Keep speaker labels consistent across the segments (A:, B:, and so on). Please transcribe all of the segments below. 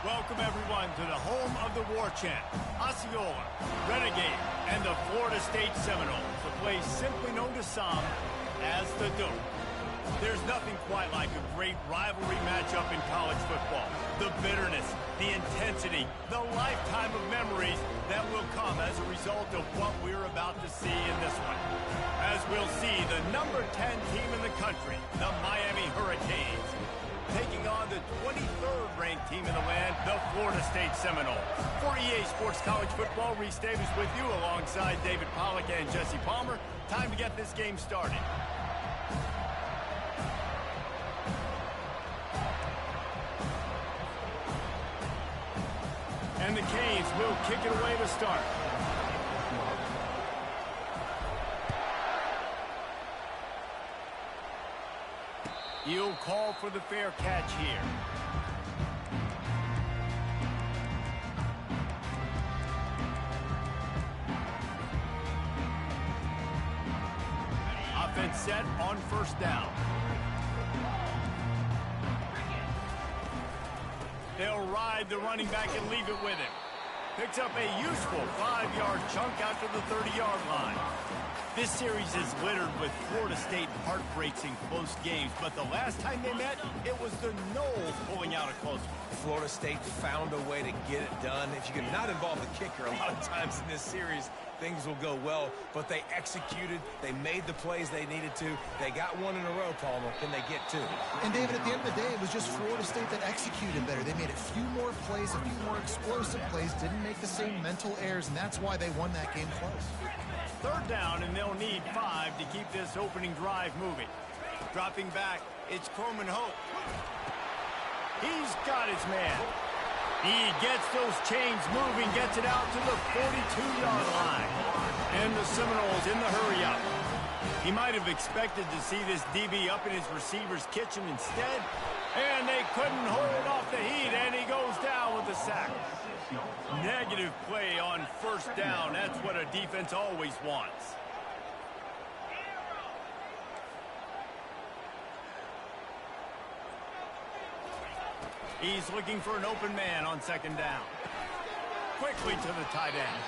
A: Welcome, everyone, to the home of the war chant, Osceola, Renegade, and the Florida State Seminoles, a place simply known to some as the Dope. There's nothing quite like a great rivalry matchup in college football. The bitterness, the intensity, the lifetime of memories that will come as a result of what we're about to see in this one. As we'll see, the number 10 team in the country, the Miami Hurricanes, taking on the 23rd ranked team in the land, the Florida State Seminoles. For EA Sports College Football, Reese Davis with you alongside David Pollack and Jesse Palmer. Time to get this game started. And the Canes will kick it away to start. He'll call for the fair catch here. Offense set on first down. They'll ride the running back and leave it with him. Picks up a useful 5-yard chunk after the 30-yard line. This series is littered with Florida State heartbreaks in close games, but the last time they met, it was the Noles pulling out a close one.
B: Florida State found a way to get it done. If you can not involve the kicker, a lot of times in this series, things will go well, but they executed, they made the plays they needed to. They got one in a row, Palmer. Can they get two?
C: And, David, at the end of the day, it was just Florida State that executed better. They made a few more plays, a few more explosive plays, didn't make the same mental errors, and that's why they won that game close.
A: Third down, and they'll need 5 to keep this opening drive moving. Dropping back, it's Coleman Hope. He's got his man. He gets those chains moving, gets it out to the 42-yard line. And the Seminoles in the hurry-up. He might have expected to see this DB up in his receiver's kitchen instead, and they couldn't hold off the heat, and he goes down with the sack. Negative play on first down. That's what a defense always wants. He's looking for an open man on second down. Quickly to the tight end.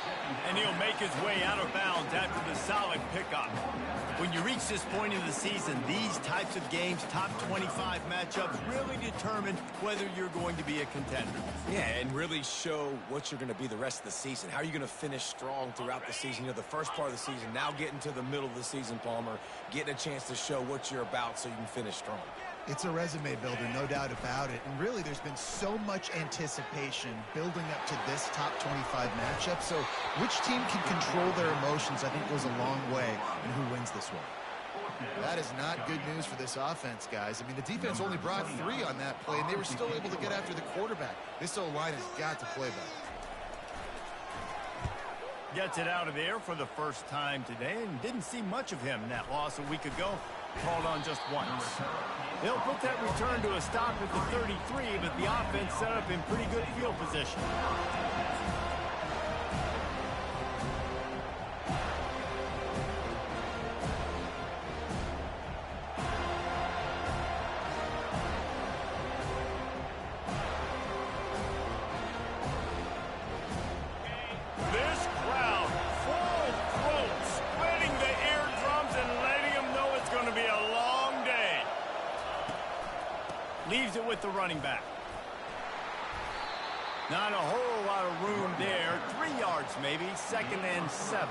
A: And he'll make his way out of bounds after the solid pickup. When you reach this point in the season, these types of games, top 25 matchups, really determine whether you're going to be a contender.
B: Yeah, and really show what you're going to be the rest of the season. How are you going to finish strong throughout the season? You know, the first part of the season, now getting to the middle of the season, Palmer, getting a chance to show what you're about so you can finish strong.
C: It's a resume builder, no doubt about it. And really, there's been so much anticipation building up to this top 25 matchup. So which team can control their emotions, I think, goes a long way in who wins this one. That is not good news for this offense, guys. I mean, the defense only brought 3 on that play, and they were still able to get after the quarterback. This O-line has got to play better.
A: Gets it out of there for the first time today, and didn't see much of him in that loss a week ago. Called on just once. They'll put that return to a stop at the 33, but the offense set up in pretty good field position. Leaves it with the running back. Not a whole lot of room there. 3 yards maybe, 2nd and 7.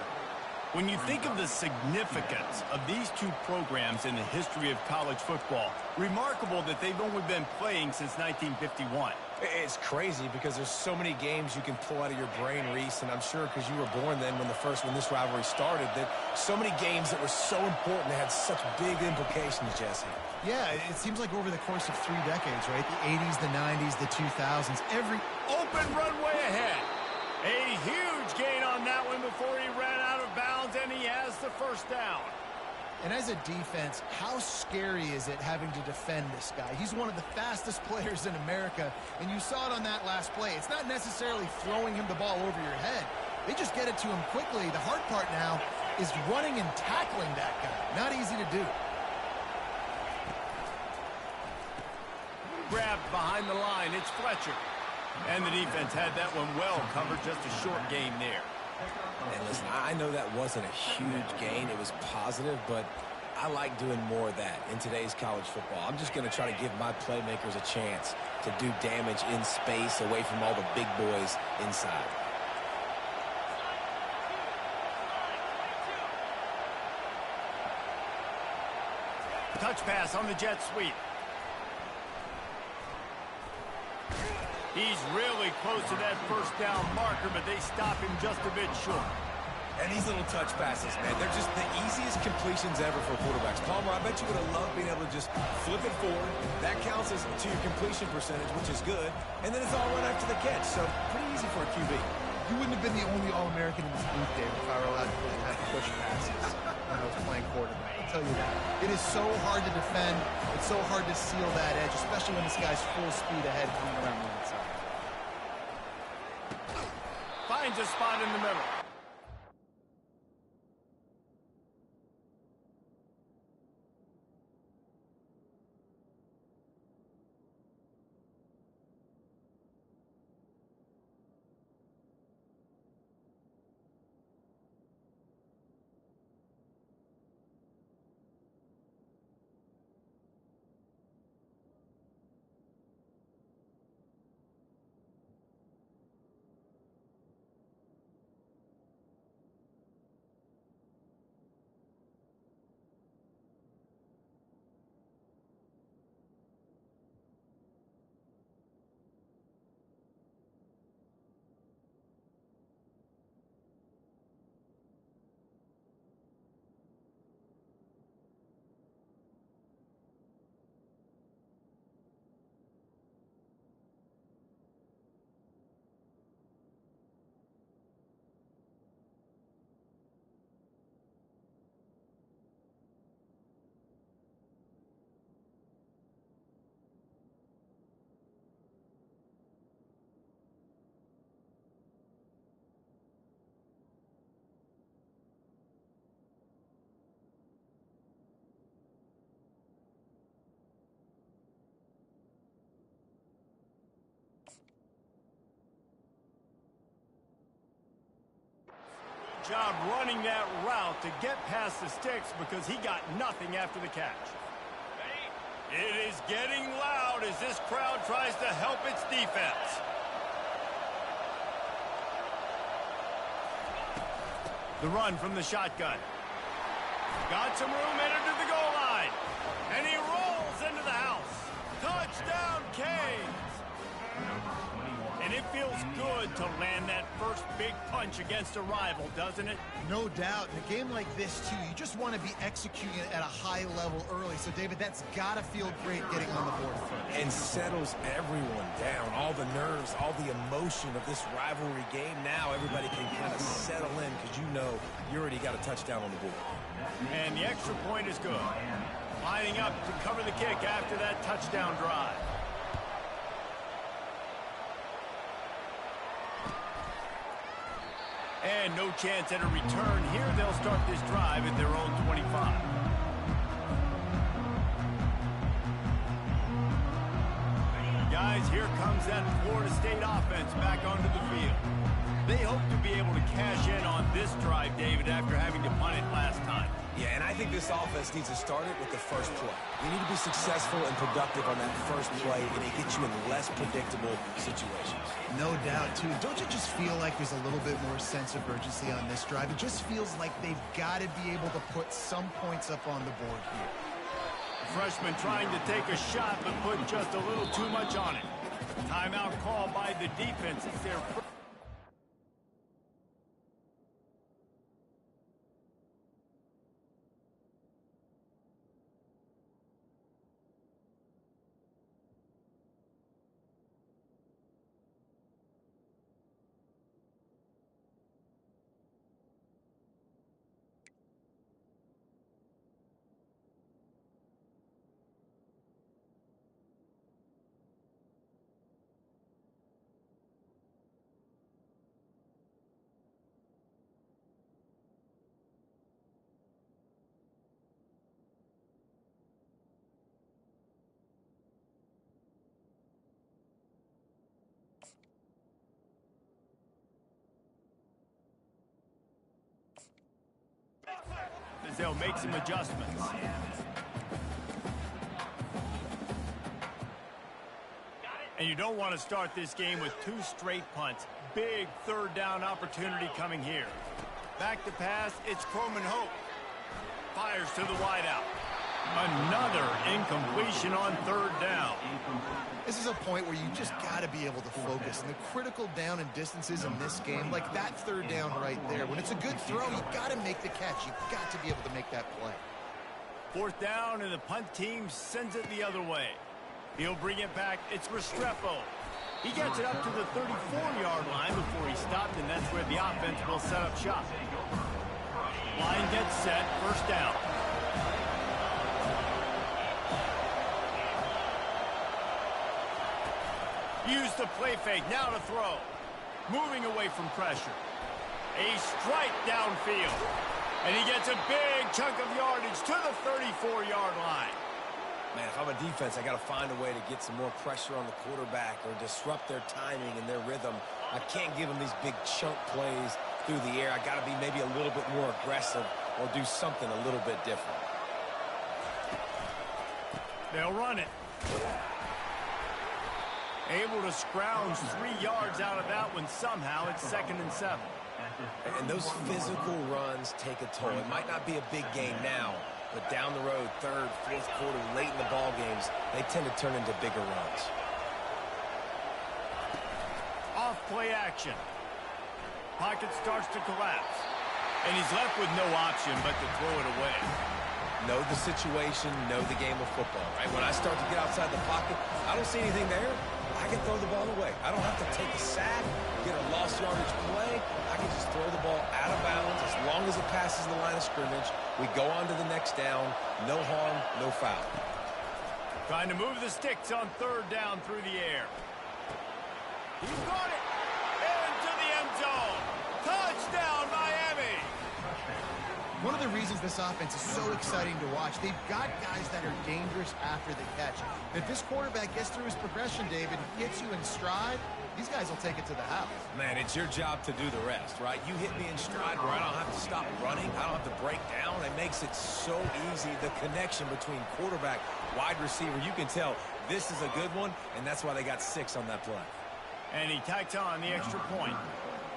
A: When you think of the significance of these two programs in the history of college football, remarkable that they've only been playing since 1951.
B: It's crazy because there's so many games you can pull out of your brain, Reese, and I'm sure because you were born then when this rivalry started, that so many games that were so important, that had such big implications, Jesse.
C: Yeah, it seems like over the course of 3 decades, right? The 80s, the 90s, the 2000s, every...
A: Open runway ahead. A huge gain on that one before he ran out of bounds, and he has the first down.
C: And as a defense, how scary is it having to defend this guy? He's one of the fastest players in America, and you saw it on that last play. It's not necessarily throwing him the ball over your head. They just get it to him quickly. The hard part now is running and tackling that guy. Not easy to do.
A: Grabbed behind the line, it's Fletcher. And the defense had that one well covered, just a short gain there.
B: And listen, I know that wasn't a huge gain. It was positive, but I like doing more of that in today's college football. I'm just going to try to give my playmakers a chance to do damage in space away from all the big boys inside.
A: Touch pass on the jet sweep. He's really close to that first down marker, but they stop him just a bit short.
B: And these little touch passes, man, they're just the easiest completions ever for quarterbacks. Palmer, I bet you would have loved being able to just flip it forward. That counts as to your completion percentage, which is good. And then it's all run after the catch, so pretty easy for a QB.
C: You wouldn't have been the only All-American in this booth, Dave, if I were allowed to have to push passes when I was playing quarterback. I'll tell you that. It is so hard to defend. It's so hard to seal that edge, especially when this guy's full speed ahead coming around the outside.
A: Finds a spot in the middle. Job running that route to get past the sticks because he got nothing after the catch. It is getting loud as this crowd tries to help its defense. The run from the shotgun. Got some room, entered to the goal line. And he rolls into the house. Touchdown, Canes! And it feels good to land that first big punch against a rival, doesn't it?
C: No doubt. In a game like this, too, you just want to be executing it at a high level early. So, David, that's got to feel great getting on the board first.
B: And settles everyone down. All the nerves, all the emotion of this rivalry game. Now everybody can kind of settle in because you know you already got a touchdown on the board.
A: And the extra point is good. Lining up to cover the kick after that touchdown drive. And no chance at a return here. They'll start this drive at their own 25. Guys, here comes that Florida State offense back onto the field. They hope to be able to cash in on this drive, David, after having to punt it last time.
B: Yeah, and I think this offense needs to start it with the first play. You need to be successful and productive on that first play, and it gets you in less predictable situations.
C: No doubt, too. Don't you just feel like there's a little bit more sense of urgency on this drive? It just feels like they've got to be able to put some points up on the board here.
A: Freshman trying to take a shot, but put just a little too much on it. Timeout call by the defense. It's their first. As they'll make some adjustments. And you don't want to start this game with 2 straight punts. Big third down opportunity coming here. Back to pass, it's Coleman Hope. Fires to the wideout. Another incompletion on third down.
C: This is a point where you just got to be able to focus. And the critical down and distances in this game, like that third down right there, when it's a good throw, you got to make the catch. You've got to be able to make that play.
A: Fourth down, and the punt team sends it the other way. He'll bring it back. It's Restrepo. He gets it up to the 34-yard line before he stopped, and that's where the offense will set up shop. Line gets set, first down. Use the play fake, now to throw. Moving away from pressure. A strike downfield. And he gets a big chunk of yardage to the 34-yard line.
B: Man, if I'm a defense, I got to find a way to get some more pressure on the quarterback or disrupt their timing and their rhythm. I can't give them these big chunk plays through the air. I got to be maybe a little bit more aggressive or do something a little bit different.
A: They'll run it. Able to scrounge 3 yards out of that one somehow. It's 2nd and 7.
B: And those physical runs take a toll. It might not be a big game now, but down the road, third, fourth quarter, late in the ball games, they tend to turn into bigger runs.
A: Off play action. Pocket starts to collapse. And he's left with no option but to throw it away.
B: Know the situation, know the game of football, right? When I start to get outside the pocket, I don't see anything there. I can throw the ball away. I don't have to take a sack, get a lost yardage play. I can just throw the ball out of bounds as long as it passes the line of scrimmage. We go on to the next down. No harm, no foul.
A: Trying to move the sticks on third down through the air. He's got it. Into the end zone. Touchdown, Miami.
C: One of the reasons this offense is so exciting to watch, they've got guys that are dangerous after the catch. If this quarterback gets through his progression, David, gets you in stride, these guys will take it to the house.
B: Man, it's your job to do the rest, right? You hit me in stride where I don't have to stop running. I don't have to break down. It makes it so easy. The connection between quarterback, wide receiver, you can tell this is a good one, and that's why they got 6 on that play.
A: And he tacks on the extra point.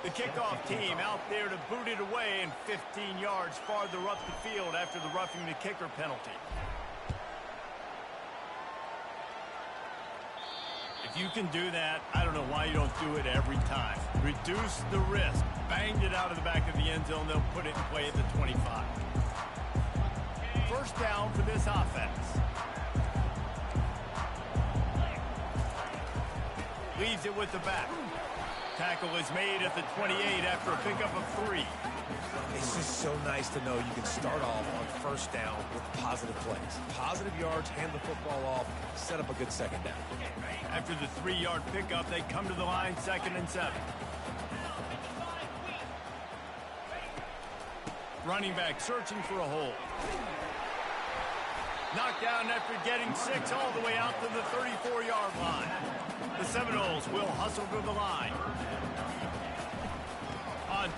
A: The kickoff team out there to boot it away and 15 yards farther up the field after the roughing the kicker penalty. If you can do that, I don't know why you don't do it every time. Reduce the risk. Banged it out of the back of the end zone. They'll put it in play at the 25. First down for this offense. Leaves it with the back. Tackle is made at the 28 after a pickup of 3.
B: It's just so nice to know you can start off on first down with positive plays. Positive yards, hand the football off, set up a good second down.
A: After the 3-yard pickup, they come to the line, 2nd and 7. Running back searching for a hole. Knocked down after getting 6 all the way out to the 34-yard line. The Seminoles will hustle to the line.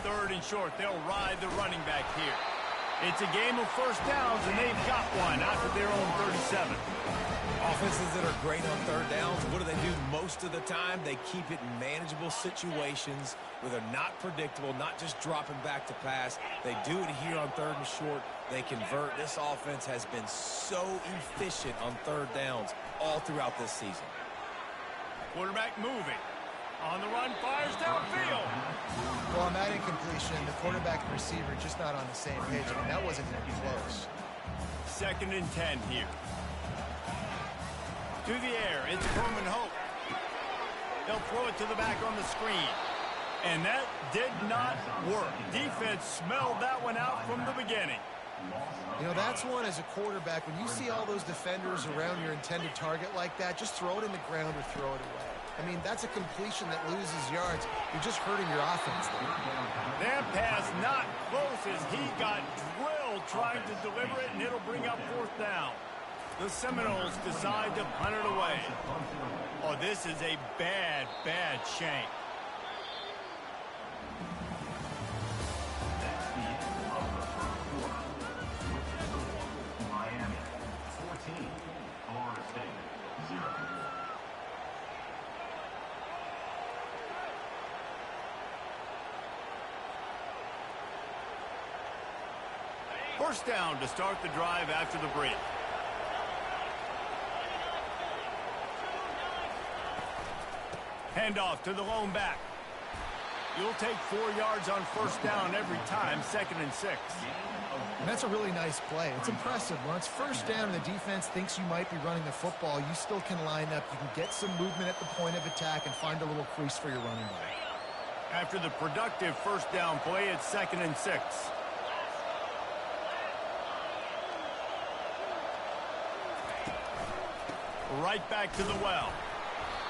A: 3rd and short. They'll ride the running back here. It's a game of first downs, and they've got one out to their own 37.
B: Offenses that are great on 3rd downs, what do they do most of the time? They keep it in manageable situations where they're not predictable, not just dropping back to pass. They do it here on 3rd and short. They convert. This offense has been so efficient on 3rd downs all throughout this season.
A: Quarterback moving. On the run, fires downfield.
C: Well, on that incompletion, the quarterback and receiver just not on the same page. I mean, that wasn't going to be close.
A: 2nd and 10 here. To the air, it's Coleman Hope. They'll throw it to the back on the screen. And that did not work. Defense smelled that one out from the beginning.
C: You know, that's one as a quarterback. When you see all those defenders around your intended target like that, just throw it in the ground or throw it away. I mean, that's a completion that loses yards. You're just hurting your offense there.
A: That pass not close as he got drilled trying to deliver it, and it'll bring up 4th down. The Seminoles decide to punt it away. Oh, this is a bad, bad shank.
D: Miami, 14, Florida State, 0.
A: First down to start the drive after the break. Handoff to the lone back. You'll take 4 yards on first down every time, 2nd and 6.
C: And that's a really nice play. It's impressive. When it's first down and the defense thinks you might be running the football, you still can line up. You can get some movement at the point of attack and find a little crease for your running back.
A: After the productive first down play, it's 2nd and 6. Right back to the well.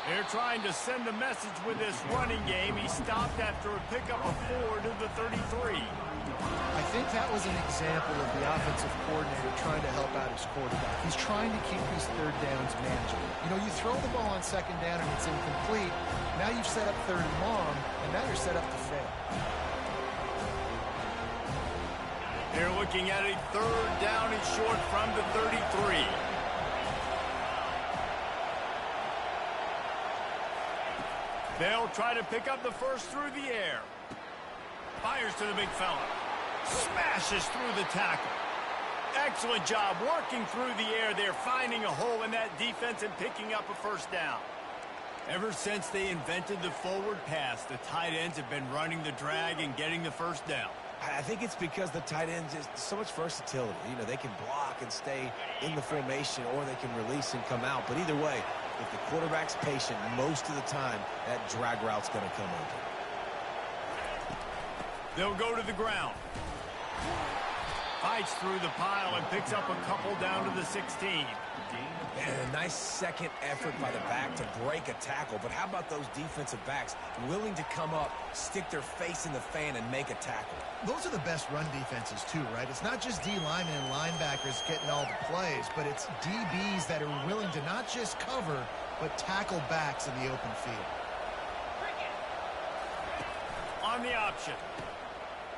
A: They're trying to send a message with this running game. He stopped after a pickup of 4 to the 33.
C: I think that was an example of the offensive coordinator trying to help out his quarterback. He's trying to keep these 3rd downs manageable. You know, you throw the ball on 2nd down and it's incomplete. Now you've set up 3rd and long, and now you're set up to fail.
A: They're looking at a 3rd down and short from the 33. They'll try to pick up the first through the air. Fires to the big fella. Smashes through the tackle. Excellent job working through the air there, finding a hole in that defense and picking up a first down. Ever since they invented the forward pass, the tight ends have been running the drag and getting the first down.
B: I think it's because the tight ends is so much versatility. You know, they can block and stay in the formation, or they can release and come out. But either way, if the quarterback's patient, most of the time, that drag route's going to come open.
A: They'll go to the ground. Fights through the pile and picks up a couple down to the 16.
B: And a nice second effort by the back to break a tackle. But how about those defensive backs willing to come up, stick their face in the fan, and make a tackle?
C: Those are the best run defenses, too, right? It's not just D linemen and linebackers getting all the plays, but it's DBs that are willing to not just cover, but tackle backs in the open field.
A: On the option.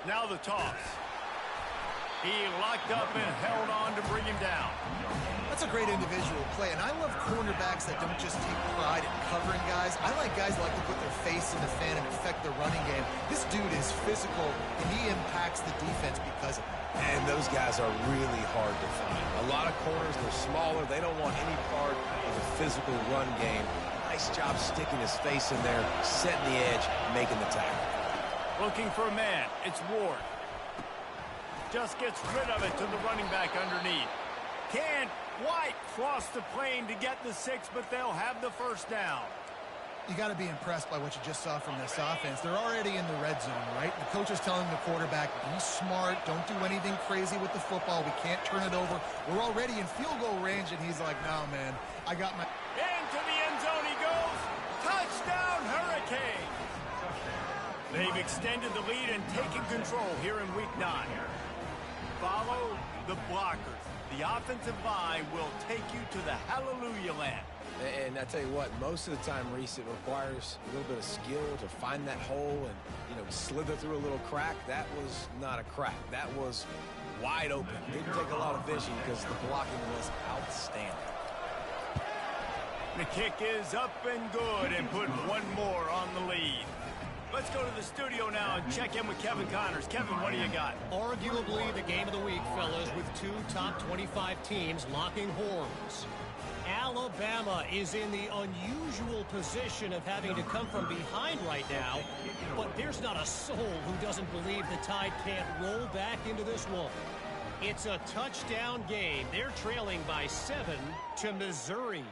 A: Now the toss. He locked up and held on to bring him down.
C: That's a great individual play, and I love cornerbacks that don't just take pride in covering guys. I like guys that like to put their face in the fan and affect the running game. This dude is physical, and he impacts the defense because of it.
B: And those guys are really hard to find. A lot of corners, they're smaller. They don't want any part of the physical run game. Nice job sticking his face in there, setting the edge, making the tackle.
A: Looking for a man. It's Ward. Just gets rid of it to the running back underneath. Can't quite cross the plane to get the 6, but they'll have the first down.
C: You got to be impressed by what you just saw from this offense. They're already in the red zone, right? The coach is telling the quarterback, be smart, don't do anything crazy with the football. We can't turn it over. We're already in field goal range, and he's like, no, man, I got my...
A: Into the end zone he goes. Touchdown, Hurricane. They've extended the lead and taken control here in Week 9. Follow the blockers. The offensive line will take you to the Hallelujah land.
B: And I tell you what, most of the time, Reese, it requires a little bit of skill to find that hole and, slither through a little crack. That was not a crack. That was wide open. Didn't take a lot of vision because the blocking was outstanding.
A: The kick is up and good and put one more on the lead. Let's go to the studio now and check in with Kevin Connors. Kevin, what do you got?
E: Arguably the game of the week, fellas, with two top 25 teams locking horns. Alabama is in the unusual position of having to come from behind right now, but there's not a soul who doesn't believe the Tide can't roll back into this one. It's a touchdown game. They're trailing by 7 to Missouri.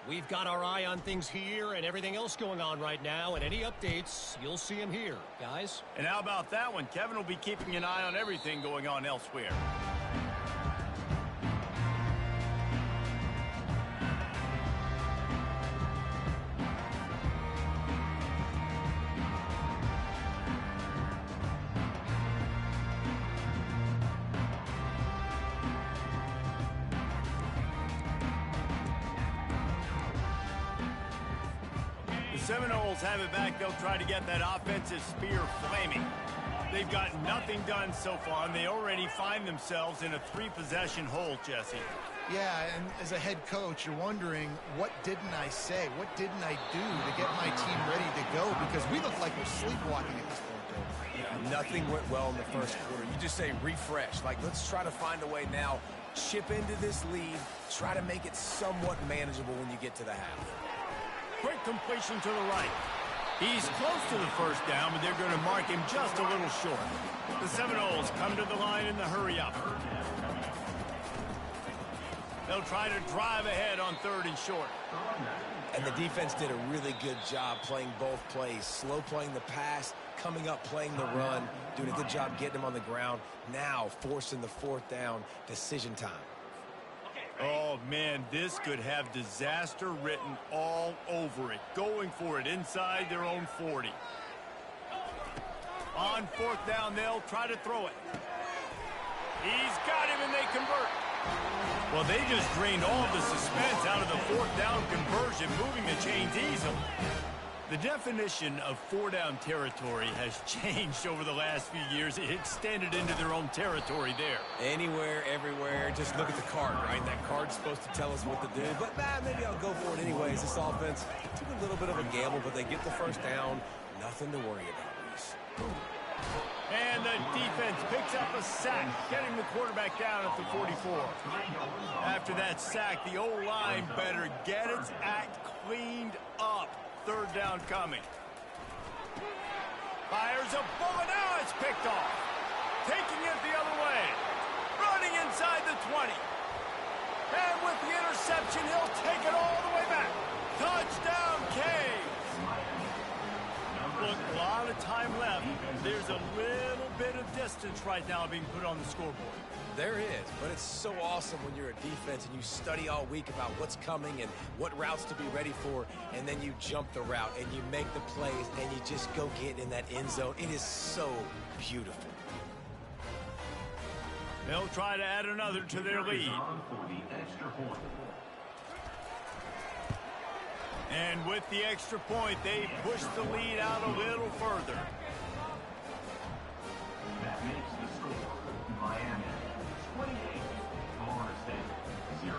E: We've got our eye on things here and everything else going on right now, and any updates, you'll see them here, guys.
A: And how about that one? Kevin will be keeping an eye on everything going on elsewhere. Seminoles have it back. They'll try to get that offensive spear flaming. They've got nothing done so far, and they already find themselves in a 3-possession hole, Jesse.
C: Yeah, and as a head coach, you're wondering, what didn't I say? What didn't I do to get my team ready to go? Because we look like we're sleepwalking at this point, though.
B: Yeah, nothing went well in the first quarter. You just say refresh. Like, let's try to find a way now. Chip into this lead. Try to make it somewhat manageable when you get to the half.
A: Quick completion to the right. He's close to the first down, but they're going to mark him just a little short. The Seminoles come to the line in the hurry-up. They'll try to drive ahead on 3rd and short.
B: And the defense did a really good job playing both plays. Slow playing the pass, coming up playing the run, doing a good job getting him on the ground. Now forcing the 4th down, decision time.
A: Oh, man, this could have disaster written all over it. Going for it inside their own 40. On 4th down, they'll try to throw it. He's got him, and they convert. Well, they just drained all of the suspense out of the 4th down conversion, moving the chains easily. The definition of 4-down territory has changed over the last few years. It extended into their own territory there.
B: Anywhere, everywhere, just look at the card, right? That card's supposed to tell us what to do. But, maybe I'll go for it anyways. This offense took a little bit of a gamble, but they get the first down. Nothing to worry about, Reese.
A: And the defense picks up a sack, getting the quarterback down at the 44. After that sack, the O-line better get its act cleaned up. 3rd down coming. Fires a bullet. Now it's picked off. Taking it the other way. Running inside the 20. And with the interception, he'll take it all the way back. Touchdown, Caves. Look, a lot of time left. There's a little bit of distance right now being put on the scoreboard.
B: There is, but it's so awesome when you're a defense and you study all week about what's coming and what routes to be ready for, and then you jump the route and you make the plays and you just go get in that end zone. It is so beautiful.
A: They'll try to add another to their lead. And with the extra point, they push the lead out a little further.
D: That makes the score Miami 28, Florida State 0.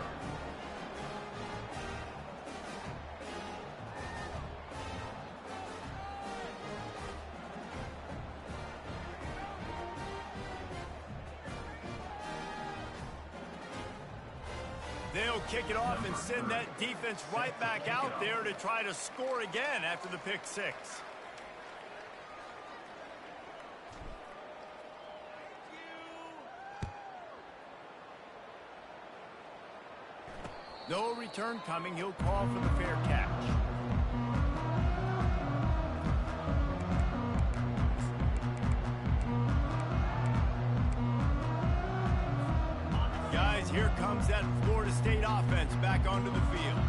A: They'll kick it off and send that defense right back out there to try to score again after the pick 6. No return coming. He'll call for the fair catch. Guys, here comes that Florida State offense back onto the field.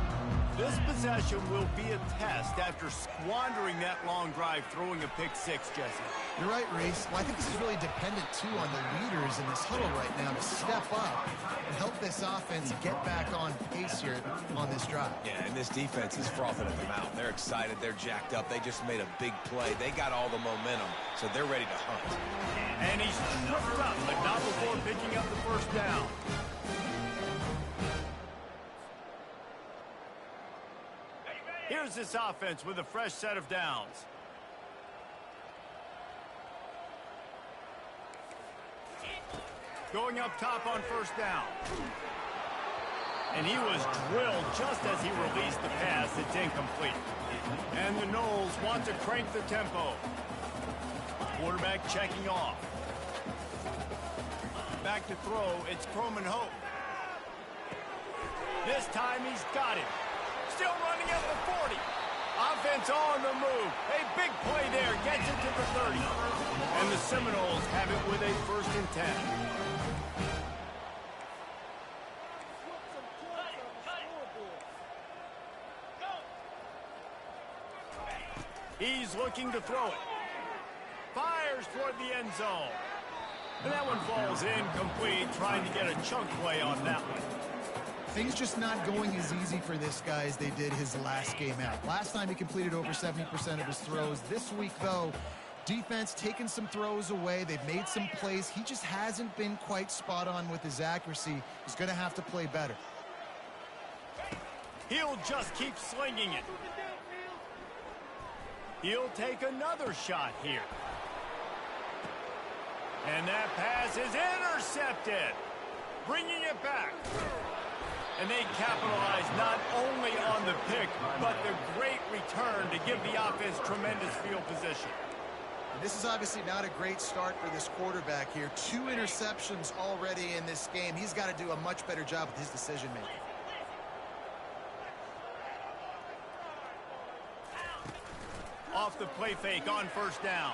A: This possession will be a test after squandering that long drive, throwing a pick 6, Jesse.
C: You're right, Reese. Well, I think this is really dependent, too, on the leaders in this huddle right now to step up and help this offense get back on pace here on this drive.
B: Yeah, and this defense is frothing at the mouth. They're excited. They're jacked up. They just made a big play. They got all the momentum, so they're ready to hunt.
A: And he's tripped up, but not before picking up the first down. Here's this offense with a fresh set of downs. Going up top on first down. And he was drilled just as he released the pass. It's incomplete. And the Noles want to crank the tempo. Quarterback checking off. Back to throw. It's Croman Hope. This time he's got it. Still running at the 40. Offense on the move. A big play there. Gets it to the 30. And the Seminoles have it with a 1st and 10. He's looking to throw it. Fires toward the end zone. And that one falls incomplete, trying to get a chunk play on that one.
C: Things just not going as easy for this guy as they did his last game out. Last time he completed over 70% of his throws. This week, though, defense taking some throws away. They've made some plays. He just hasn't been quite spot on with his accuracy. He's going to have to play better.
A: He'll just keep slinging it. He'll take another shot here. And that pass is intercepted. Bringing it back. And they capitalize not only on the pick, but the great return to give the offense tremendous field position.
C: And this is obviously not a great start for this quarterback here. 2 interceptions already in this game. He's got to do a much better job with his decision-making.
A: Off the play fake on first down.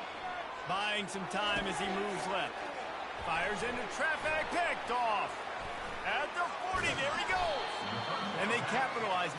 A: Buying some time as he moves left. Fires into traffic, picked off. At the 40, there he goes. And they capitalize.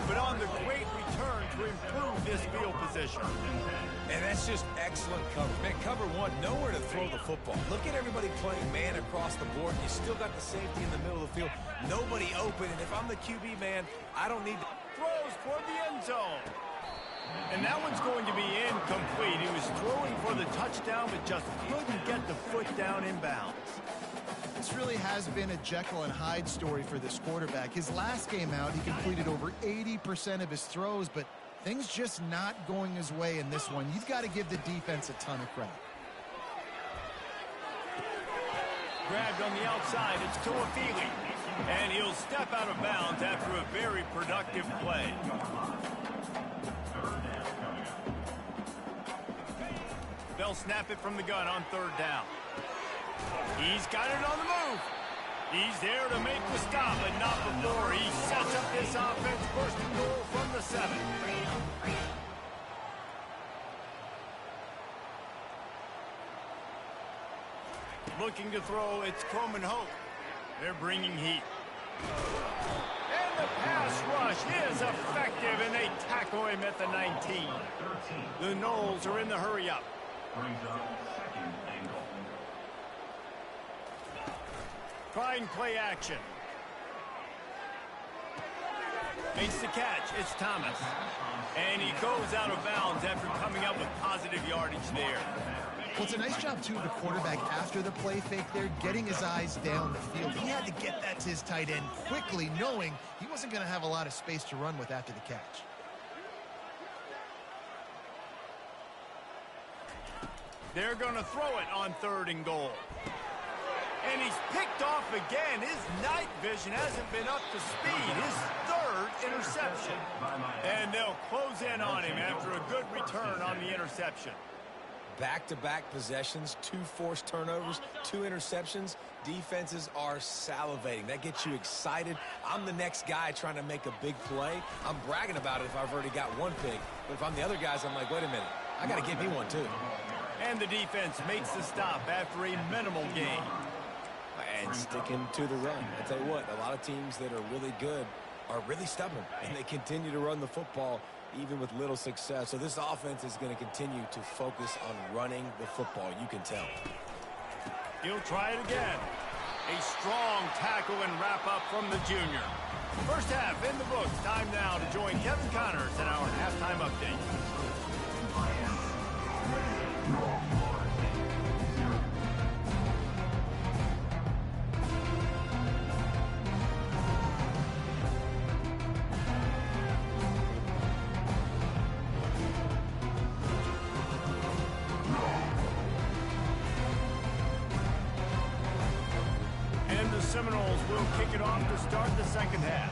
A: But on the great return to improve this field position.
B: And that's just excellent cover. Man, cover 1, nowhere to throw the football. Look at everybody playing man across the board. You still got the safety in the middle of the field. Nobody open. And if I'm the QB, man, I don't need to...
A: Throws toward the end zone. And that one's going to be incomplete. He was throwing for the touchdown, but just couldn't get the foot down in bounds.
C: This really has been a Jekyll and Hyde story for this quarterback. His last game out, he completed over 80% of his throws, but things just not going his way in this one. You've got to give the defense a ton of credit.
A: Grabbed on the outside, it's Tuafili. And he'll step out of bounds after a very productive play. They'll snap it from the gun on 3rd down. He's got it on the move. He's there to make the stop, but not before he sets up this offense. 1st and goal from the 7. Looking to throw, it's Croman Hope. They're bringing heat. And the pass rush is effective, and they tackle him at the 19. The Noles are in the hurry-up.
D: Brings up 2nd and goal.
A: Trying play action. Makes the catch. It's Thomas. And he goes out of bounds after coming up with positive yardage there.
C: Well, it's a nice job, too, of the quarterback after the play fake there, getting his eyes down the field. He had to get that to his tight end quickly, knowing he wasn't going to have a lot of space to run with after the catch.
A: They're going to throw it on 3rd and goal. And he's picked off again. His night vision hasn't been up to speed. His 3rd interception. And they'll close in on him after a good return on the interception.
B: Back-to-back possessions, 2 forced turnovers, 2 interceptions. Defenses are salivating. That gets you excited. I'm the next guy trying to make a big play. I'm bragging about it if I've already got 1 pick. But if I'm the other guys, I'm like, wait a minute. I got to get me 1 too.
A: And the defense makes the stop after a minimal gain.
B: And sticking to the run. I tell you what, a lot of teams that are really good are really stubborn, and they continue to run the football even with little success. So this offense is going to continue to focus on running the football. You can tell.
A: He'll try it again. A strong tackle and wrap up from the junior. First half in the books. Time now to join Kevin Connors in our halftime update. Seminoles will kick it off to start the second half.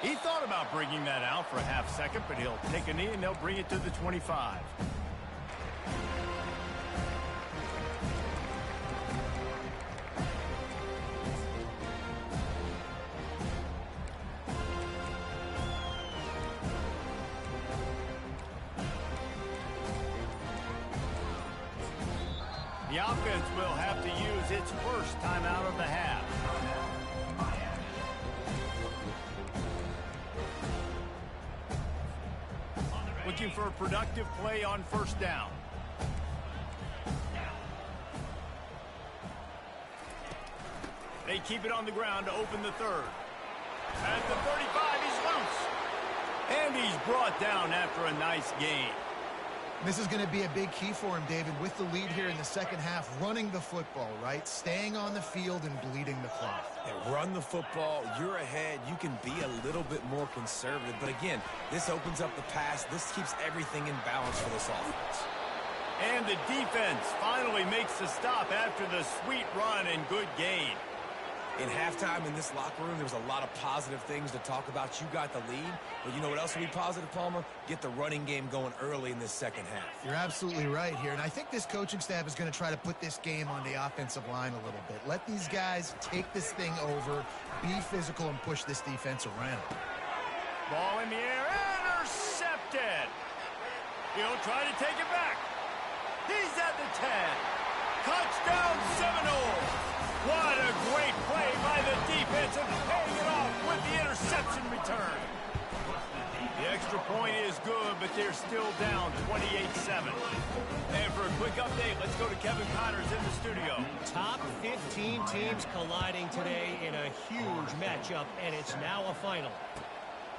A: He thought about bringing that out for a half second, but he'll take a knee and they'll bring it to the 25. The offense will have to use its first timeout of the half. Looking for a productive play on 1st down. They keep it on the ground to open the 3rd. At the 35, he's loose. And he's brought down after a nice gain.
C: This is going to be a big key for him, David, with the lead here in the second half, running the football, right? Staying on the field and bleeding the clock.
B: Yeah, run the football. You're ahead. You can be a little bit more conservative. But again, this opens up the pass. This keeps everything in balance for this offense.
A: And the defense finally makes the stop after the sweet run and good gain.
B: In halftime in this locker room, there was a lot of positive things to talk about. You got the lead, but you know what else will be positive, Palmer? Get the running game going early in this second half.
C: You're absolutely right here, and I think this coaching staff is going to try to put this game on the offensive line a little bit. Let these guys take this thing over, be physical, and push this defense around.
A: Ball in the air, intercepted. He'll try to take it back. He's at the 10. Touchdown Seminoles. What a great play by the defense and paying it off with the interception return. The extra point is good, but they're still down 28-7. And for a quick update, let's go to Kevin Connors in the studio.
E: Top 15 teams colliding today in a huge matchup, and it's now a final.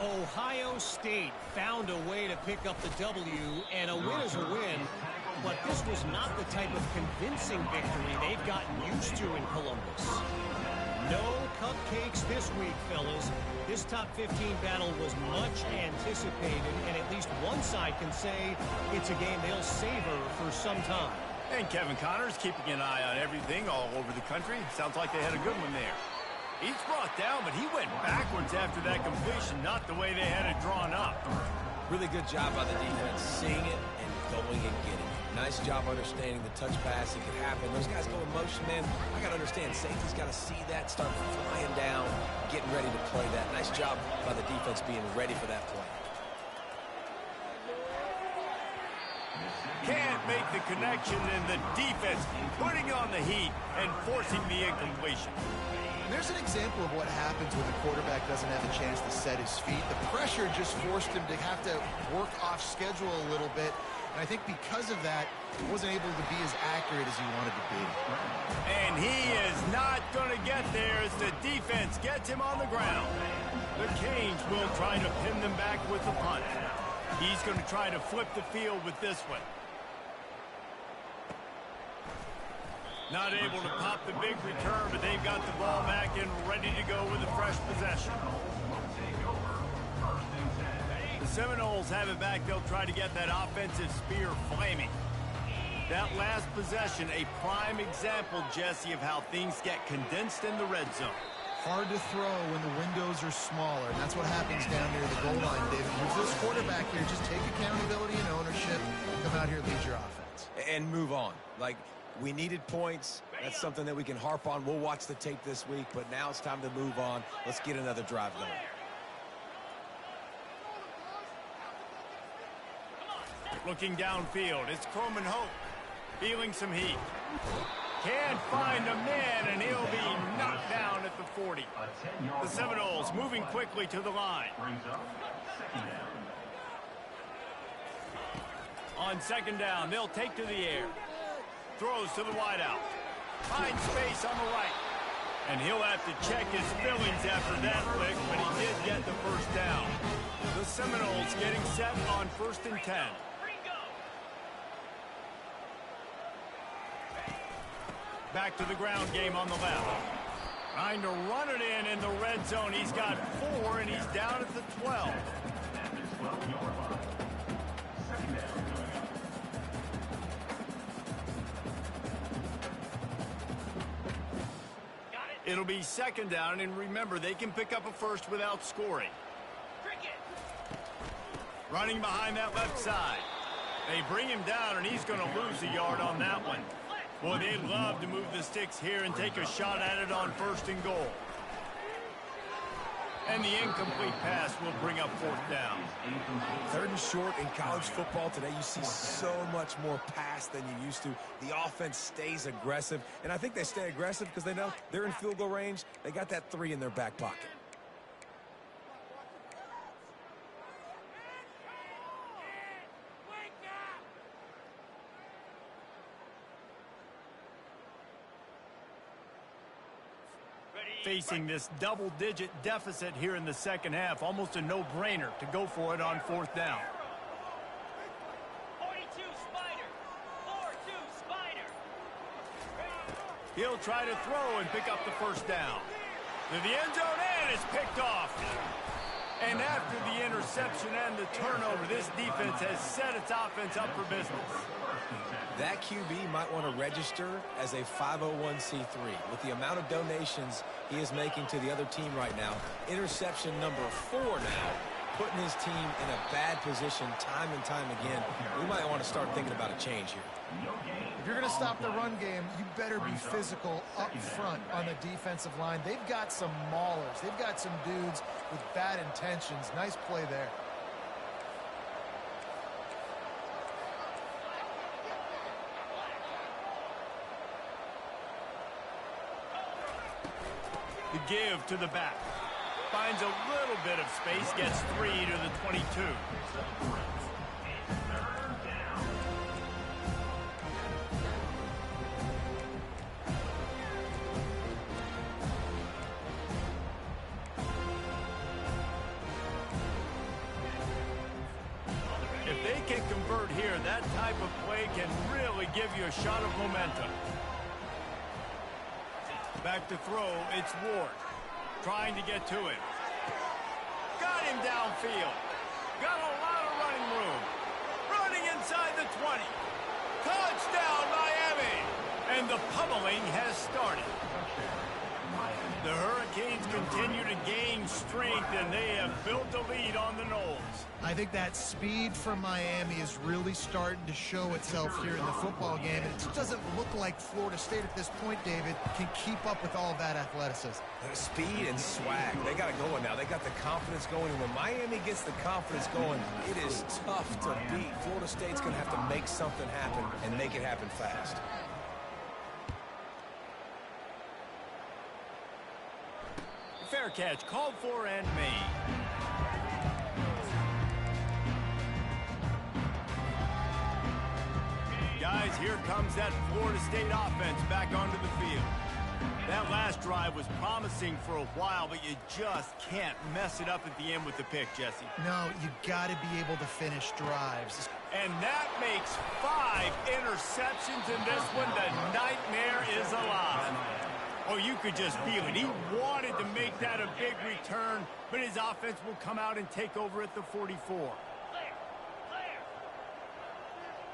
E: Ohio State found a way to pick up the W, and a win is a win. But this was not the type of convincing victory they've gotten used to in Columbus. No cupcakes this week, fellas. This top 15 battle was much anticipated, and at least one side can say it's a game they'll savor for some time.
A: And Kevin Connors keeping an eye on everything all over the country. Sounds like they had a good one there. He's brought down, but he went backwards after that completion, not the way they had it drawn up.
B: Really good job by the defense, seeing it and going and getting it. Nice job understanding the touch pass. It could happen. Those guys go in motion, man. I got to understand, safety's got to see that, start flying down, getting ready to play that. Nice job by the defense being ready for that play.
A: Can't make the connection, and the defense putting on the heat and forcing the incompletion.
C: There's an example of what happens when the quarterback doesn't have a chance to set his feet. The pressure just forced him to have to work off schedule a little bit. And I think because of that, he wasn't able to be as accurate as he wanted to be.
A: And he is not going to get there as the defense gets him on the ground. The Canes will try to pin them back with the punt. He's going to try to flip the field with this one. Not able to pop the big return, but they've got the ball back and ready to go with a fresh possession. The Seminoles have it back. They'll try to get that offensive spear flaming. That last possession, a prime example, Jesse, of how things get condensed in the red zone.
C: Hard to throw when the windows are smaller, and that's what happens down near the goal line, David. With this quarterback here, just take accountability and ownership, come out here and lead your offense.
B: And move on. Like, we needed points. That's something that we can harp on. We'll watch the tape this week, but now it's time to move on. Let's get another drive going.
A: Looking downfield, it's Croman Hope, feeling some heat. Can't find a man, and he'll be knocked down at the 40. The Seminoles moving quickly to the line. On second down, they'll take to the air. Throws to the wideout. Finds space on the right. And he'll have to check his feelings after that lick, but he did get the first down. The Seminoles getting set on 1st and 10. Back to the ground game on the left. Trying to run it in the red zone. He's got 4, and he's down at the 12. It'll be second down, and remember, they can pick up a first without scoring. Running behind that left side. They bring him down, and he's going to lose a yard on that one. Boy, they'd love to move the sticks here and take a shot at it on 1st and goal. And the incomplete pass will bring up 4th down.
B: 3rd and short in college football today. You see so much more pass than you used to. The offense stays aggressive, and I think they stay aggressive because they know they're in field goal range. They got that 3 in their back pocket.
A: Facing this double-digit deficit here in the second half, almost a no-brainer to go for it on 4th down.
F: 42 Spider. 4-2 Spider.
A: He'll try to throw and pick up the first down. To the end zone, and it's picked off. And after the interception and the turnover, this defense has set its offense up for business.
B: That QB might want to register as a 501c3. With the amount of donations he is making to the other team right now, interception number 4 now, putting his team in a bad position time and time again. We might want to start thinking about a change here.
C: If you're going to stop the run game, you better be physical up front on the defensive line. They've got some maulers. They've got some dudes with bad intentions. Nice play there.
A: The give to the back. Finds a little bit of space, gets 3 to the 22. If they can convert here, that type of play can really give you a shot of momentum. Back to throw, it's Ward. Trying to get to it. Got him downfield. Got a lot of running room. Running inside the 20. Touchdown, Miami! And the pummeling has started. The Hurricanes continue to gain strength, and they have built a lead on the Noles.
C: I think that speed from Miami is really starting to show itself here in the football game. And it just doesn't look like Florida State at this point, David, can keep up with all of that athleticism.
B: Speed and swag. They got it going now. They got the confidence going. And when Miami gets the confidence going, it is tough to beat. Florida State's going to have to make something happen and make it happen fast.
A: Fair catch, called for and made. Guys, here comes that Florida State offense back onto the field. That last drive was promising for a while, but you just can't mess it up at the end with the pick, Jesse.
C: No, you got to be able to finish drives.
A: And that makes 5 interceptions in this one. The nightmare is alive. Oh, you could just feel it. He wanted to make that a big return, but his offense will come out and take over at the 44.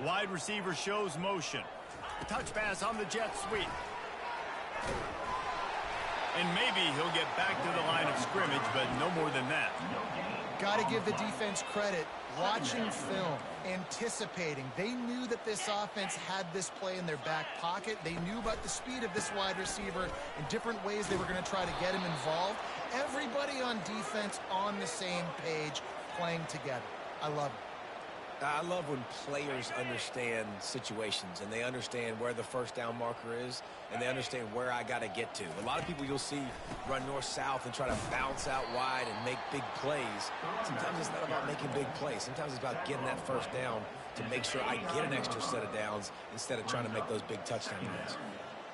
A: Wide receiver shows motion. Touch pass on the jet sweep. And maybe he'll get back to the line of scrimmage, but no more than that.
C: Got to give the defense credit. Watching film, anticipating. They knew that this offense had this play in their back pocket. They knew about the speed of this wide receiver and different ways they were going to try to get him involved. Everybody on defense on the same page, playing together. I love it.
B: I love when players understand situations and they understand where the first down marker is and they understand where I got to get to. A lot of people you'll see run north-south and try to bounce out wide and make big plays. Sometimes it's not about making big plays. Sometimes it's about getting that first down to make sure I get an extra set of downs instead of trying to make those big touchdown runs.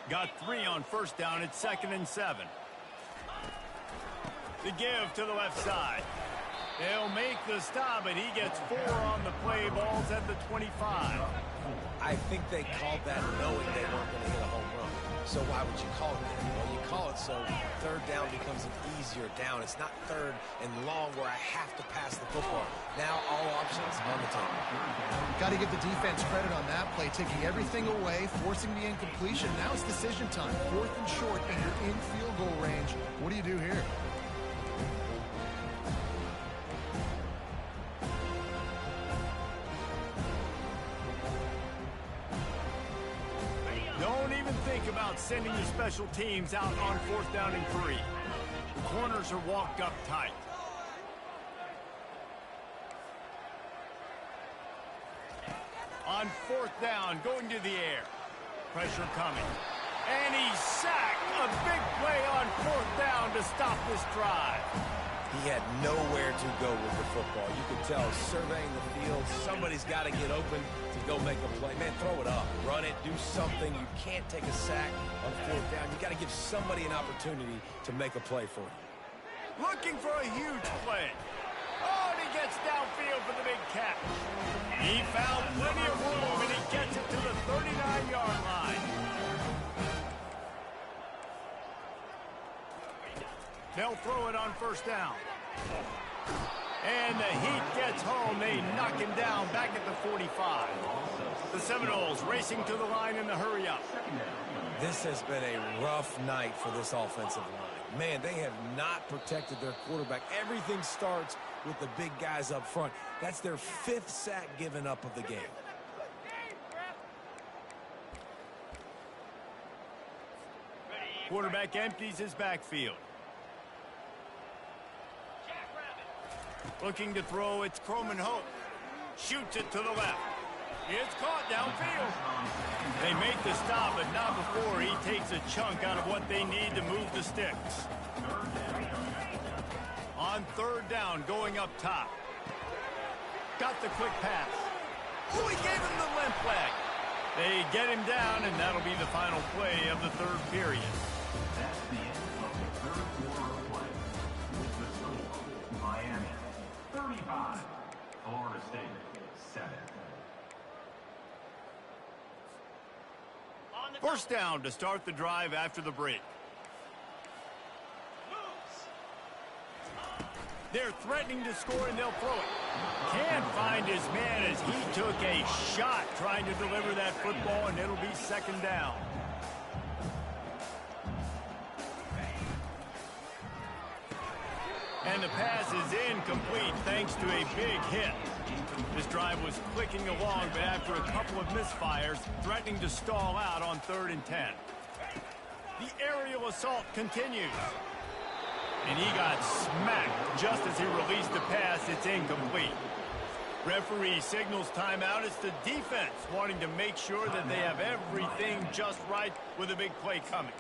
A: Got 3 on first down. It's 2nd and 7. The give to the left side. They'll make the stop, but he gets 4 on the play. Ball's at the 25.
B: I think they called that knowing they weren't going to hit a home run. So why would you call it that? Well, you call it so third down becomes an easier down. It's not third and long where I have to pass the football. Now all options on the table.
C: Got to give the defense credit on that play, taking everything away, forcing the incompletion. Now it's decision time. 4th and short, and you're in field goal range. What do you do here?
A: Don't even think about sending your special teams out on 4th down and 3. The corners are walked up tight. On 4th down, going to the air. Pressure coming. And he's sacked. A big play on 4th down to stop this drive.
B: He had nowhere to go with the football. You could tell, surveying the field, somebody's got to get open to go make a play. Man, throw it up, run it, do something. You can't take a sack on 4th down. You got to give somebody an opportunity to make a play for you.
A: Looking for a huge play. Oh, and he gets downfield for the big catch. He found plenty of room, and he gets it to the 39-yard line. They'll throw it on 1st down. And the Heat gets home. They knock him down back at the 45. The Seminoles racing to the line in the hurry-up.
B: This has been a rough night for this offensive line. Man, they have not protected their quarterback. Everything starts with the big guys up front. That's their 5th sack given up of the game.
A: Quarterback empties his backfield. Looking to throw, it's Croman Hope. Shoots it to the left. It's caught downfield. They make the stop, but not before he takes a chunk out of what they need to move the sticks. On 3rd down, going up top. Got the quick pass. Oh, he gave him the limp leg. They get him down, and that'll be the final play of the 3rd period.
D: That's the end of the third quarter of play. The score, Miami 35, Florida State 7.
A: 1st down to start the drive after the break. They're threatening to score, and they'll throw it. Can't find his man as he took a shot trying to deliver that football, and it'll be 2nd down. And the pass is incomplete thanks to a big hit. This drive was clicking along, but after a couple of misfires, threatening to stall out on 3rd and 10. The aerial assault continues. And he got smacked just as he released the pass. It's incomplete. Referee signals timeout. It's the defense wanting to make sure that they have everything just right with a big play coming.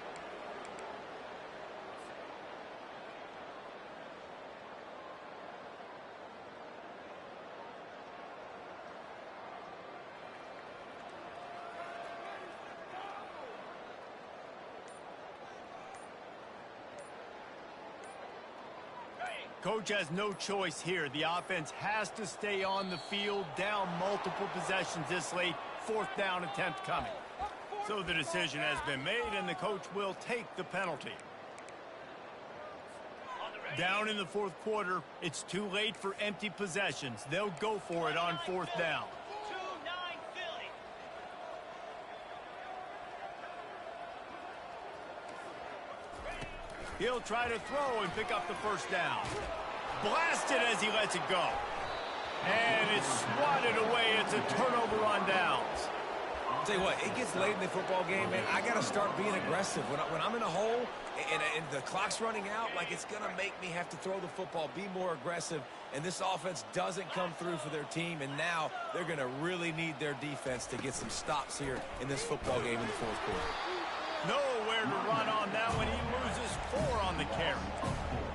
A: coach has no choice here. The offense has to stay on the field, down multiple possessions this late. 4th down attempt coming. So the decision has been made, and the coach will take the penalty. Down in the 4th quarter, it's too late for empty possessions. They'll go for it on 4th down.
F: 2-9 Philly.
A: He'll try to throw and pick up the 1st down. Blasted as he lets it go. And it's swatted away. It's a turnover on downs.
B: I'll tell you what, it gets late in the football game, man. I got to start being aggressive. When I'm in a hole and the clock's running out, like, it's going to make me have to throw the football, be more aggressive. And this offense doesn't come through for their team, and now they're going to really need their defense to get some stops here in this football game in the 4th quarter.
A: Nowhere to run on that one. He loses 4 on the carry.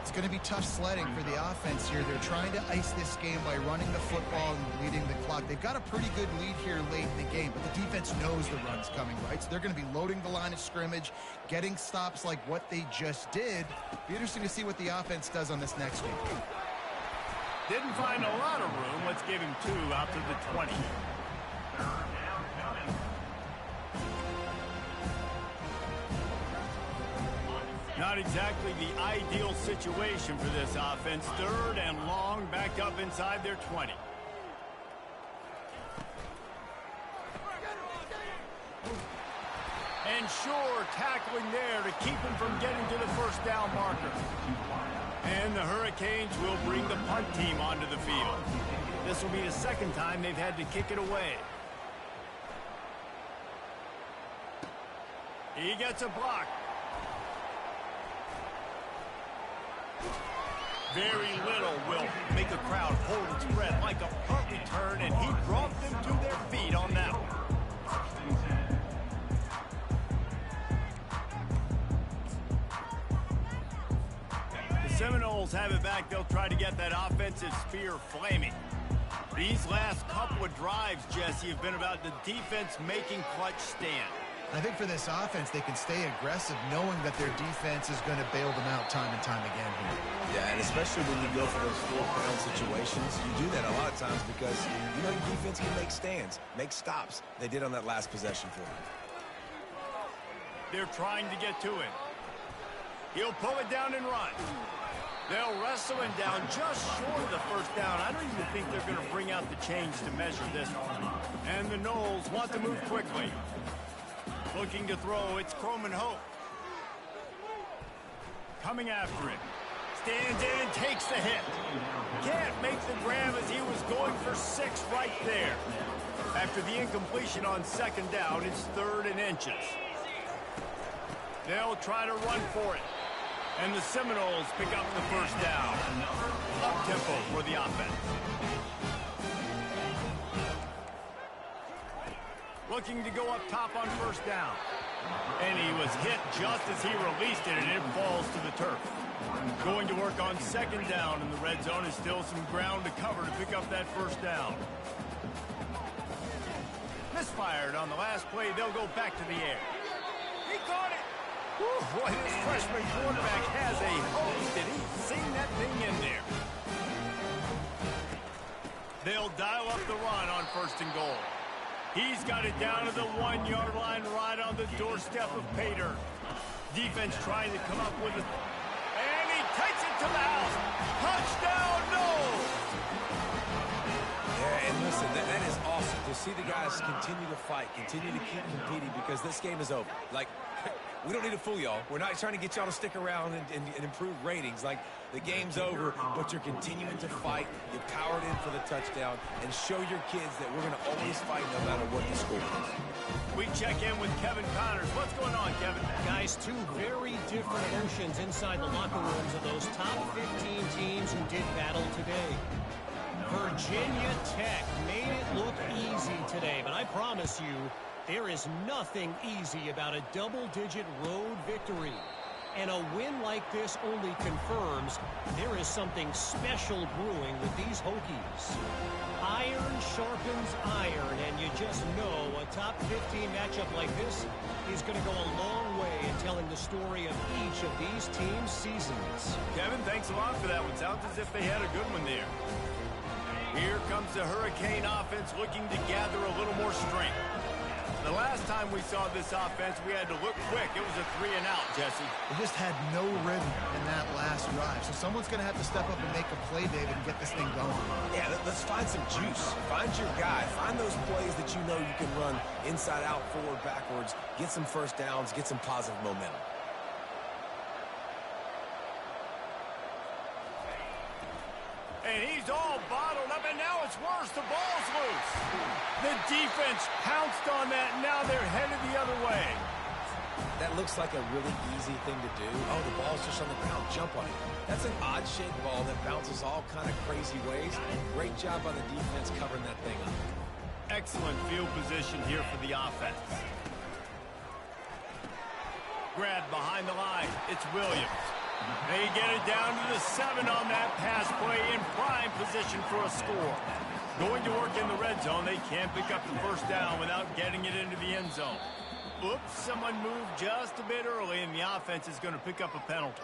C: It's going to be tough sledding for the offense here. They're trying to ice this game by running the football and leading the clock. They've got a pretty good lead here late in the game, but the defense knows the run's coming, right? So they're going to be loading the line of scrimmage, getting stops like what they just did. Be interesting to see what the offense does on this next week.
A: Didn't find a lot of room. Let's give him 2 out to the 20. Not exactly the ideal situation for this offense. 3rd and long, backed up inside their 20. And sure, tackling there to keep him from getting to the 1st down marker. And the Hurricanes will bring the punt team onto the field. This will be the 2nd time they've had to kick it away. He gets a block. Very little will make a crowd hold its breath like a punt return, and he brought them to their feet on that one. The Seminoles have it back. They'll try to get that offensive spear flaming. These last couple of drives, Jesse, have been about the defense making clutch stand.
C: I think for this offense, they can stay aggressive knowing that their defense is going to bail them out time and time again here.
B: Yeah, and especially when you go for those 4th-down situations, you do that a lot of times because you know your defense can make stands, make stops. They did on that last possession for them.
A: They're trying to get to him. He'll pull it down and run. They'll wrestle him down just short of the 1st down. I don't even think they're going to bring out the chains to measure this one. And the Noles want to move quickly. Looking to throw, it's Croman Hope. Coming after him. Stands in, takes the hit. Can't make the grab as he was going for 6 right there. After the incompletion on 2nd down, it's 3rd and inches. They'll try to run for it. And the Seminoles pick up the 1st down. Up-tempo for the offense. Looking to go up top on 1st down. And he was hit just as he released it, and it falls to the turf. Going to work on 2nd down in the red zone. Is still some ground to cover to pick up that 1st down. Misfired on the last play. They'll go back to the air. He caught it. Whew, boy, this freshman quarterback has a host, and he's seen that thing in there. They'll dial up the run on 1st and goal. He's got it down to the 1-yard line right on the doorstep of Pater. Defense trying to come up with it. And he takes it to the house. Touchdown, Noles!
B: Yeah, and listen, that is awesome to see the guys continue to fight, continue to keep competing because this game is over. Like, we don't need to fool y'all. We're not trying to get y'all to stick around and improve ratings. Like, the game's over, but you're continuing to fight. You powered in for the touchdown and show your kids that we're going to always fight no matter what the score is.
A: We check in with Kevin Connors. What's going on, Kevin?
E: Guys, 2 very different emotions inside the locker rooms of those top 15 teams who did battle today. Virginia Tech made it look easy today, but I promise you, there is nothing easy about a double-digit road victory. And a win like this only confirms there is something special brewing with these Hokies. Iron sharpens iron, and you just know a top 15 matchup like this is going to go a long way in telling the story of each of these teams' seasons.
A: Kevin, thanks a lot for that one. Sounds as if they had a good one there. Here comes the Hurricane offense looking to gather a little more strength. The last time we saw this offense, we had to look quick. It was a 3-and-out, Jesse.
C: They just had no rhythm in that last drive. So someone's going to have to step up and make a play, David, and get this thing going.
B: Yeah, let's find some juice. Find your guy. Find those plays that you know you can run inside out, forward, backwards. Get some first downs. Get some positive momentum.
A: And he's all bottled up, and now it's worse. The ball's loose. The defense pounced on that, and now they're headed the other way.
B: That looks like a really easy thing to do. Oh, the ball's just on the ground. Jump on it. That's an odd-shaped ball that bounces all kind of crazy ways. Great job by the defense covering that thing up.
A: Excellent field position here for the offense. Grab behind the line. It's Williams. They get it down to the 7 on that pass play, in prime position for a score. Going to work in the red zone, they can't pick up the first down without getting it into the end zone. Oops, someone moved just a bit early, and the offense is going to pick up a penalty.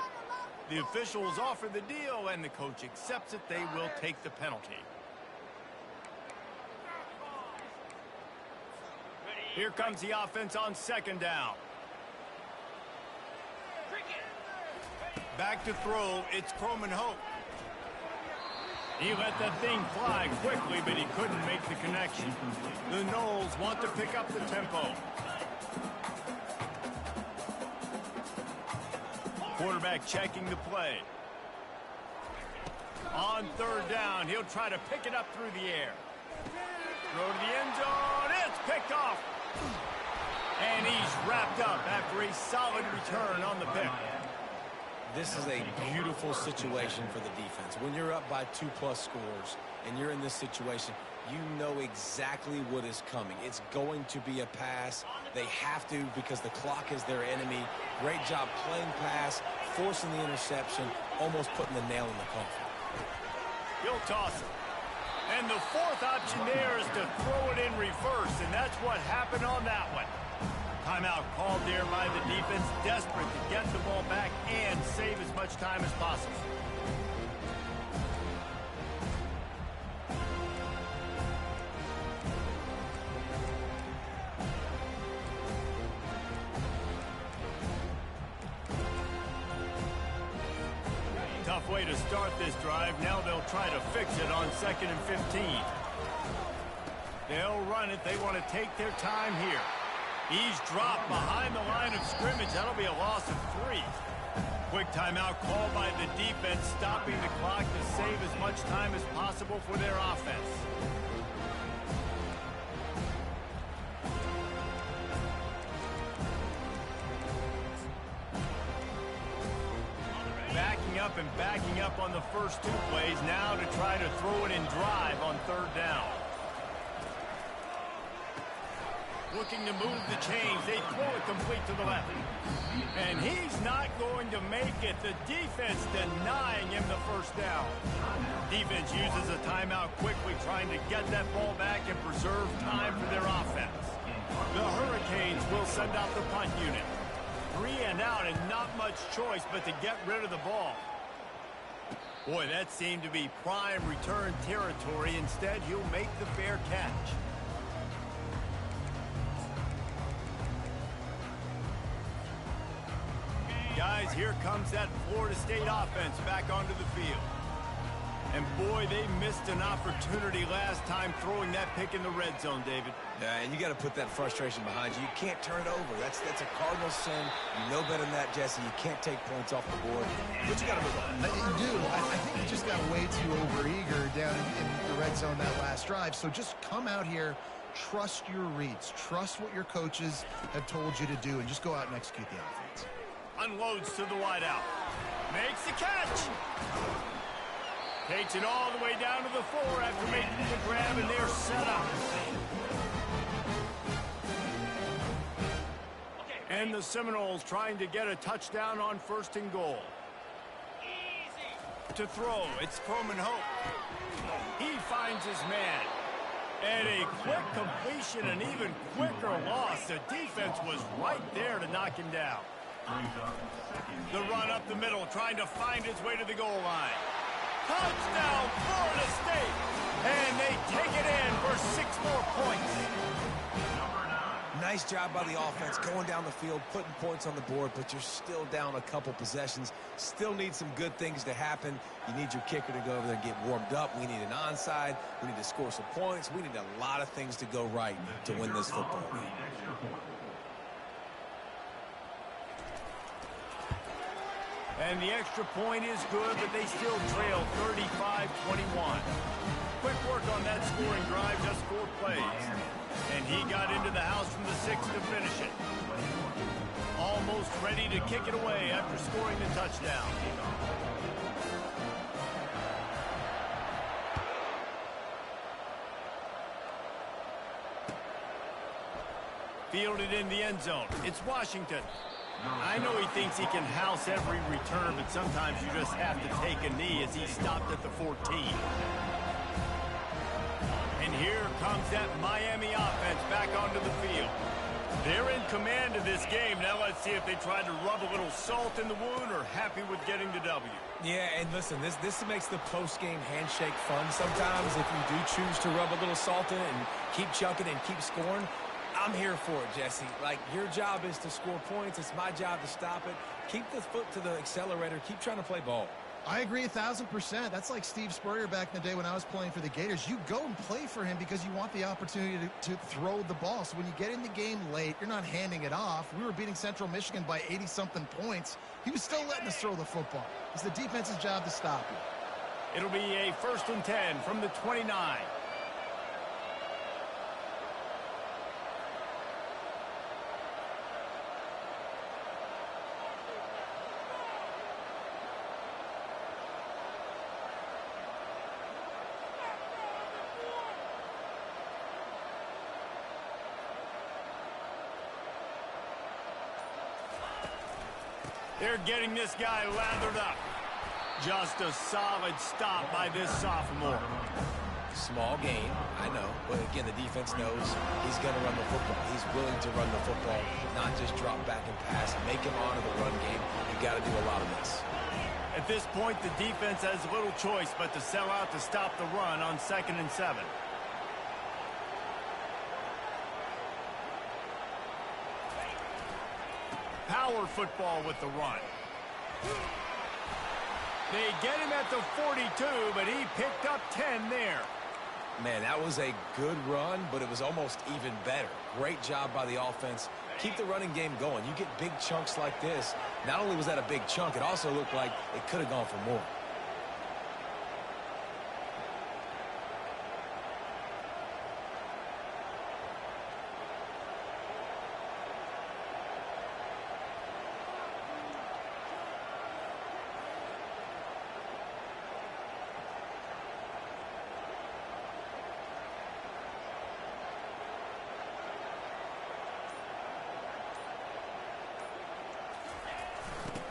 A: The officials offer the deal, and the coach accepts it. They will take the penalty. Here comes the offense on 2nd down. Back to throw, it's Croman Hope. He let that thing fly quickly, but he couldn't make the connection. The Noles want to pick up the tempo. Quarterback checking the play. On 3rd down, he'll try to pick it up through the air. Throw to the end zone, it's picked off. And he's wrapped up after a solid return on the pick.
B: This is a beautiful situation for the defense. When you're up by 2+ scores and you're in this situation, you know exactly what is coming. It's going to be a pass. They have to because the clock is their enemy. Great job playing pass, forcing the interception, almost putting the nail in the coffin.
A: He'll toss it. And the 4th option there is to throw it in reverse, and that's what happened on that one. Timeout called there by the defense, desperate to get the ball back and save as much time as possible. Tough way to start this drive. Now they'll try to fix it on 2nd and 15. They'll run it. They want to take their time here. He's dropped behind the line of scrimmage. That'll be a loss of 3. Quick timeout called by the defense, stopping the clock to save as much time as possible for their offense. Backing up on the first 2 plays, now to try to throw it in drive on 3rd down. Looking to move the chains. They throw it complete to the left. And he's not going to make it. The defense denying him the first down. Defense uses a timeout quickly, trying to get that ball back and preserve time for their offense. The Hurricanes will send out the punt unit. 3 and out, and not much choice but to get rid of the ball. Boy, that seemed to be prime return territory. Instead, he'll make the fair catch. Guys, here comes that Florida State offense back onto the field. And boy, they missed an opportunity last time throwing that pick in the red zone, David.
B: Yeah, and you got to put that frustration behind you. You can't turn it over. That's a cardinal sin. You know better than that, Jesse. You can't take points off the board. But you got to move on.
C: You do. I think you just got way too overeager down in the red zone that last drive. So just come out here, trust your reads, trust what your coaches have told you to do, and just go out and execute the offense.
A: Unloads to the wideout. Makes the catch. Takes it all the way down to the 4 after making the grab, and they're set up. And the Seminoles trying to get a touchdown on 1st and goal. To throw, it's Croman Hope. He finds his man. And a quick completion, an even quicker loss. The defense was right there to knock him down. The run up the middle, trying to find his way to the goal line. Touchdown, Florida State! And they take it in for 6 more points.
B: Nice job by the offense going down the field, putting points on the board, but you're still down a couple possessions. Still need some good things to happen. You need your kicker to go over there and get warmed up. We need an onside. We need to score some points. We need a lot of things to go right to win this football.
A: And the extra point is good, but they still trail 35-21. Quick work on that scoring drive, just 4 plays. And he got into the house from the 6 to finish it. Almost ready to kick it away after scoring the touchdown. Fielded in the end zone. It's Washington. I know he thinks he can house every return, but sometimes you just have to take a knee as he stopped at the 14. And here comes that Miami offense back onto the field. They're in command of this game. Now let's see if they try to rub a little salt in the wound or happy with getting the W.
B: Yeah, and listen, this makes the post-game handshake fun sometimes. If you do choose to rub a little salt in it and keep chucking and keep scoring, I'm here for it, Jesse. Like, your job is to score points. It's my job to stop it. Keep the foot to the accelerator. Keep trying to play ball.
C: I agree 1,000%. That's like Steve Spurrier back in the day when I was playing for the Gators. You go and play for him because you want the opportunity to throw the ball. So when you get in the game late, you're not handing it off. We were beating Central Michigan by 80-something points. He was still letting us throw the football. It's the defense's job to stop you.
A: It'll be a 1st and 10 from the 29. They're getting this guy lathered up. Just a solid stop by this sophomore.
B: Small gain, I know. But again, the defense knows he's going to run the football. He's willing to run the football, not just drop back and pass. Make him honor the run game. You got to do a lot of this.
A: At this point, the defense has little choice but to sell out to stop the run on 2nd and 7. Power football with the run. They get him at the 42, but he picked up 10 there.
B: Man, that was a good run, but it was almost even better. Great job by the offense. Keep the running game going. You get big chunks like this. Not only was that a big chunk, it also looked like it could have gone for more.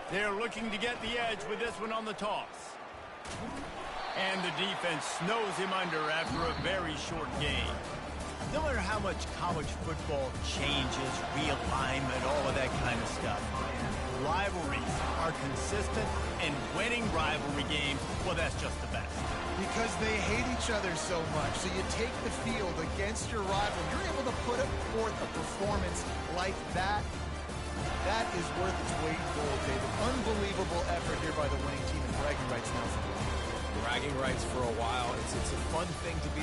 A: They're looking to get the edge with this one on the toss. And the defense snows him under after a very short game. No matter how much college football changes, realignment, all of that kind of stuff, rivalries are consistent, and winning rivalry games, well, that's just the best.
C: Because they hate each other so much. So you take the field against your rival. You're able to put forth a performance like that. That is worth its weight in gold, David. Unbelievable effort here by the winning team, and bragging rights now for the
B: Bragging rights for a while. It's a fun thing to be